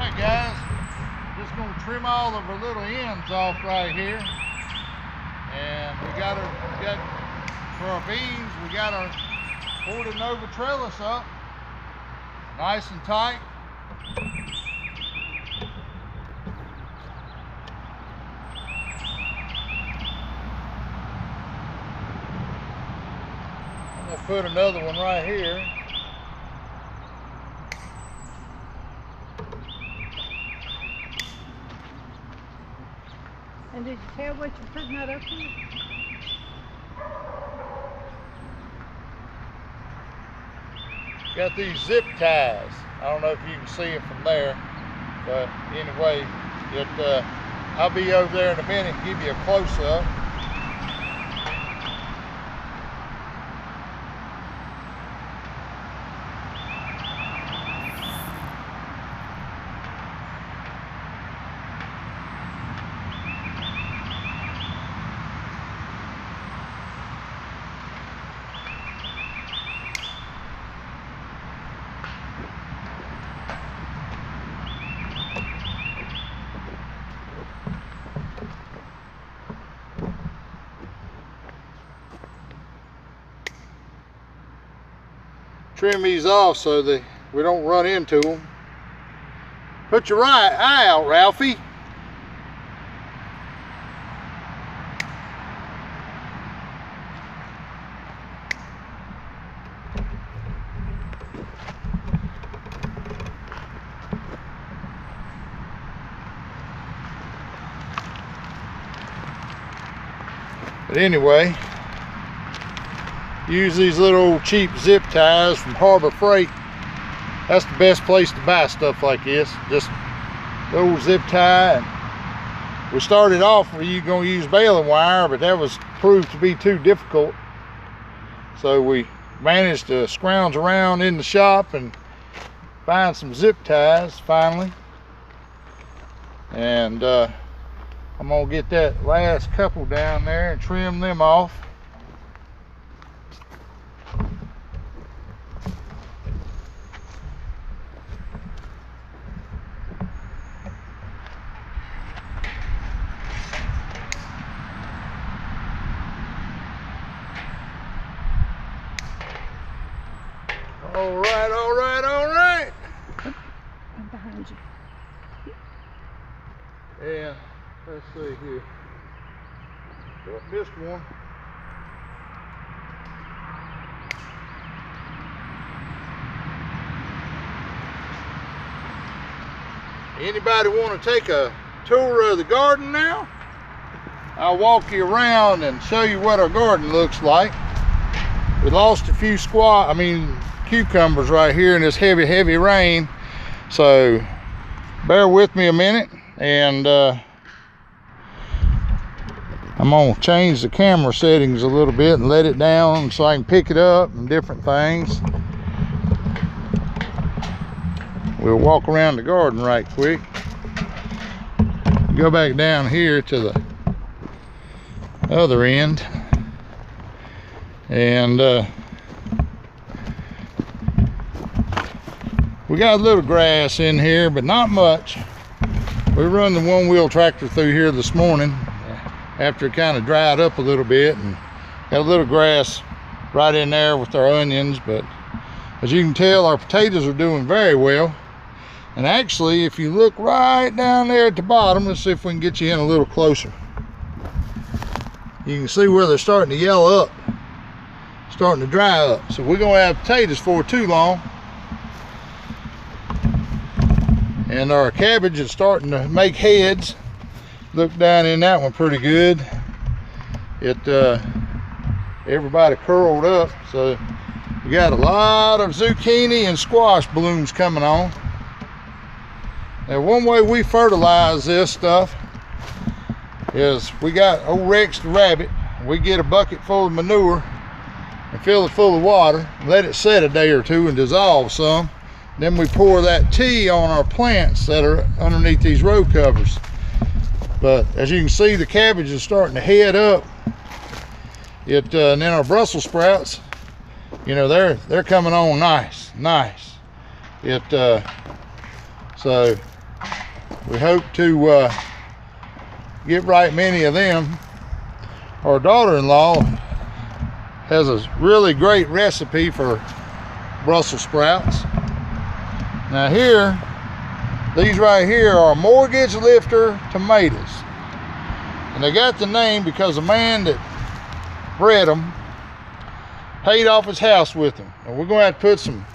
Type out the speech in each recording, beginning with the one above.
Alright guys, just going to trim all of our little ends off right here. And we got for our beams, we got our Fortinova trellis up, nice and tight. I'm going to put another one right here. And did you tell what you're putting that up in? Got these zip ties. I don't know if you can see it from there, but anyway, I'll be over there in a minute and give you a close-up. Trim these off so that we don't run into them. Put your right eye out, Ralphie. But anyway, use these little cheap zip ties from Harbor Freight. That's the best place to buy stuff like this. Just the old zip tie. And we started off where you're going to use baling wire, but that was proved to be too difficult. So we managed to scrounge around in the shop and find some zip ties finally. And I'm going to get that last couple down there and trim them off. All right, all right, all right. I'm behind you. And let's see here. Oh, missed one. Anybody want to take a tour of the garden now? I'll walk you around and show you what our garden looks like. We lost a few cucumbers right here in this heavy rain, so bear with me a minute. And I'm gonna change the camera settings a little bit and let it down so I can pick it up and different things. We'll walk around the garden right quick. Go back down here to the other end, and we got a little grass in here, but not much. We run the one-wheel tractor through here this morning after it kind of dried up a little bit, and got a little grass right in there with our onions. But as you can tell, our potatoes are doing very well. And actually, if you look right down there at the bottom, let's see if we can get you in a little closer. You can see where they're starting to yellow up, starting to dry up. So we're gonna have potatoes for too long. And our cabbage is starting to make heads. Look down in that one pretty good. Everybody curled up, so we got a lot of zucchini and squash blooms coming on. Now, one way we fertilize this stuff is we got old Rex the rabbit. We get a bucket full of manure and fill it full of water, let it set a day or two and dissolve some. Then we pour that tea on our plants that are underneath these row covers. But as you can see, the cabbage is starting to head up. And then our Brussels sprouts, you know, they're coming on nice. So we hope to get right many of them. Our daughter-in-law has a really great recipe for Brussels sprouts. Now here, these right here are mortgage lifter tomatoes. And they got the name because the man that bred them paid off his house with them. And we're going to have to put some,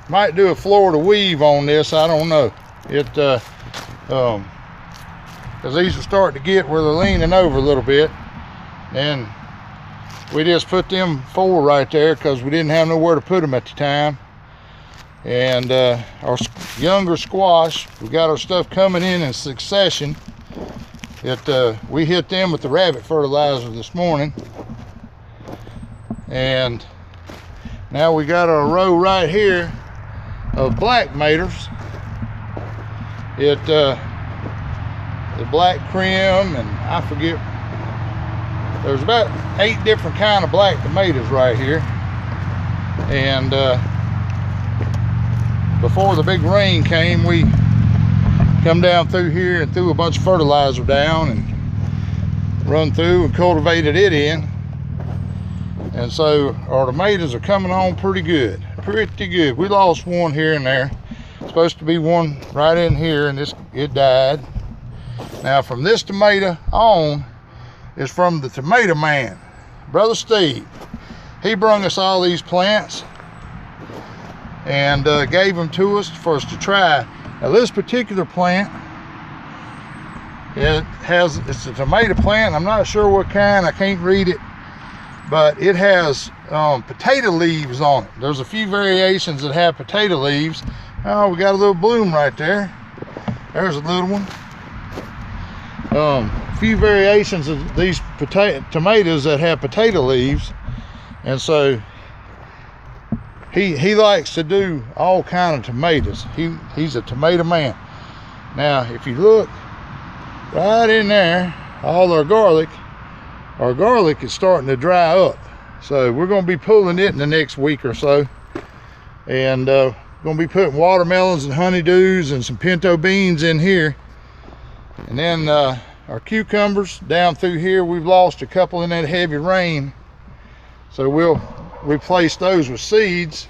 might do a Florida weave on this, I don't know. Because these are starting to get where they're leaning over a little bit. And we just put them 4 right there because we didn't have nowhere to put them at the time. And our younger squash, we got our stuff coming in succession. We hit them with the rabbit fertilizer this morning. And now we got our row right here of black maters. The black crim, and I forget, there's about 8 different kind of black tomatoes right here. And before the big rain came, we come down through here and threw a bunch of fertilizer down and run through and cultivated it in. And so our tomatoes are coming on pretty good. We lost one here and there. Supposed to be one right in here, and it died. Now from this tomato on is from the Tomato Man, Brother Steve. He brung us all these plants and gave them to us for us to try. Now this particular plant, it's a tomato plant. I'm not sure what kind, I can't read it, but it has potato leaves on it. There's a few variations that have potato leaves. Oh, we got a little bloom right there. There's a little one. A few variations of these tomatoes that have potato leaves. And so he likes to do all kind of tomatoes. He's a tomato man. Now if you look right in there, all our garlic is starting to dry up. So we're going to be pulling it in the next week or so. And going to be putting watermelons and honeydews and some pinto beans in here. And then our cucumbers down through here, we've lost a couple in that heavy rain. So we'll replace those with seeds.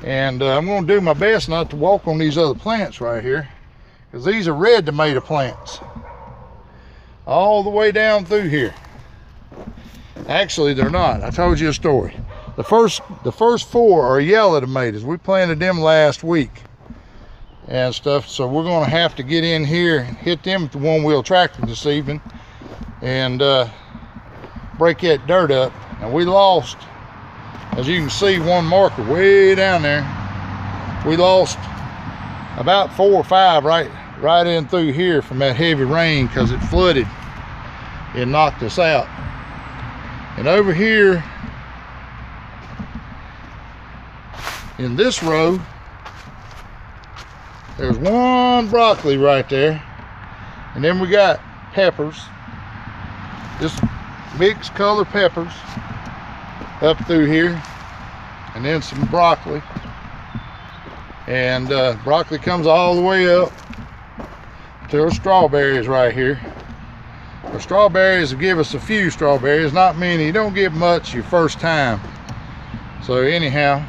And I'm going to do my best not to walk on these other plants right here, because these are red tomato plants all the way down through here. Actually they're not. I told you a story. The first 4 are yellow tomatoes. We planted them last week and stuff, so we're going to have to get in here and hit them with the one-wheel tractor this evening and break that dirt up. And we lost, as you can see, one marker way down there. We lost about 4 or 5 right in through here from that heavy rain because it flooded and knocked us out. And over here in this row, there's one broccoli right there, and then we got peppers, just mixed color peppers up through here, and then some broccoli. And broccoli comes all the way up to our strawberries right here. Our strawberries will give us a few strawberries, not many. You don't get much your first time. So anyhow,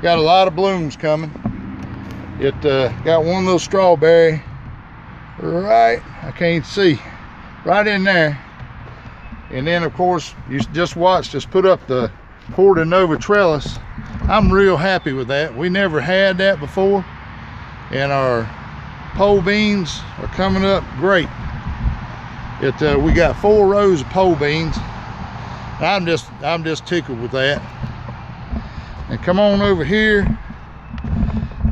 got a lot of blooms coming. It got one little strawberry right, I can't see, right in there. And then of course, you just watched us put up the Portanova trellis. I'm real happy with that. We never had that before. And our pole beans are coming up great. We got 4 rows of pole beans. I'm just tickled with that. And come on over here,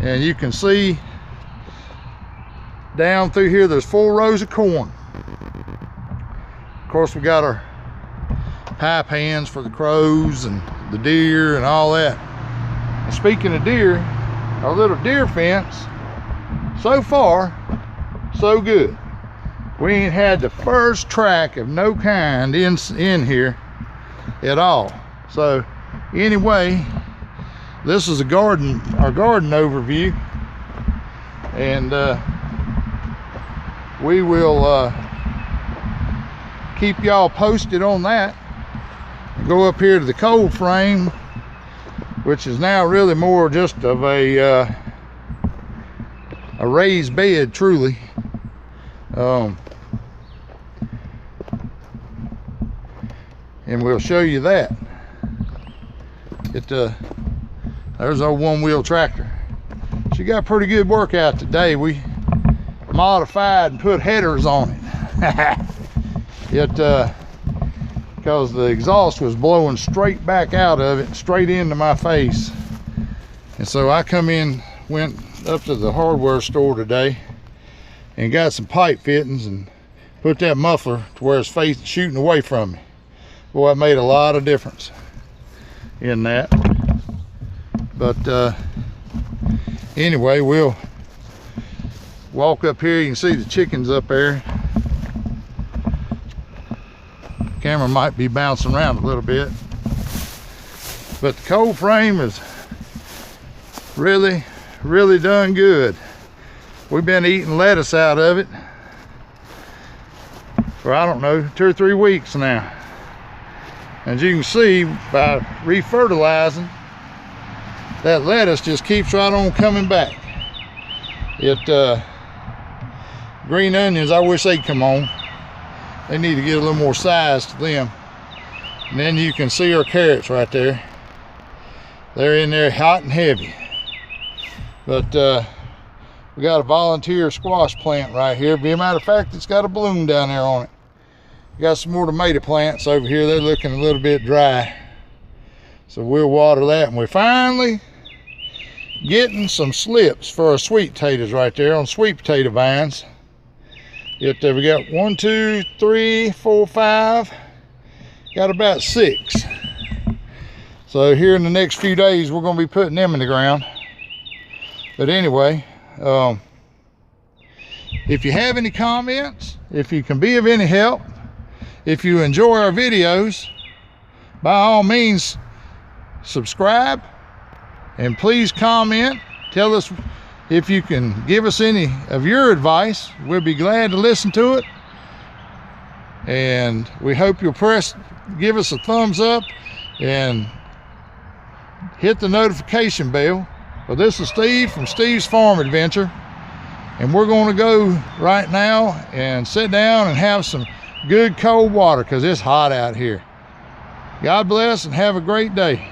and you can see down through here there's 4 rows of corn. Of course, we got our pie pans for the crows and the deer and all that. And speaking of deer, our little deer fence, so far so good. We ain't had the first track of no kind in here at all. So anyway, this is our garden overview. And we will keep y'all posted on that. Go up here to the cold frame, which is now really more just of a raised bed, truly. And we'll show you that. There's our one-wheel tractor. She got pretty good workout today. We modified and put headers on it. Because the exhaust was blowing straight back out of it, straight into my face. And so I went up to the hardware store today and got some pipe fittings and put that muffler to where it's shooting away from me. Boy, it made a lot of difference in that. But anyway, we'll walk up here. You can see the chickens up there. Camera might be bouncing around a little bit, but the cold frame is really done good. We've been eating lettuce out of it for, I don't know, 2 or 3 weeks now. As you can see, by refertilizing, that lettuce just keeps right on coming back. Green onions, I wish they'd come on. They need to get a little more size to them. And then you can see our carrots right there. They're in there hot and heavy. But we got a volunteer squash plant right here. As a matter of fact, it's got a bloom down there on it. We got some more tomato plants over here. They're looking a little bit dry. So we'll water that. And we're finally getting some slips for our sweet potatoes right there on sweet potato vines. We got 1, 2, 3, 4, 5. Got about 6. So here in the next few days, we're going to be putting them in the ground. But anyway, if you have any comments, if you can be of any help, if you enjoy our videos, by all means, subscribe and please comment. Tell us if you can give us any of your advice. We'll be glad to listen to it. And we hope you'll give us a thumbs up and hit the notification bell. Well, this is Steve from Steve's Farm Adventure, and we're going to go right now and sit down and have some good cold water because it's hot out here. God bless and have a great day.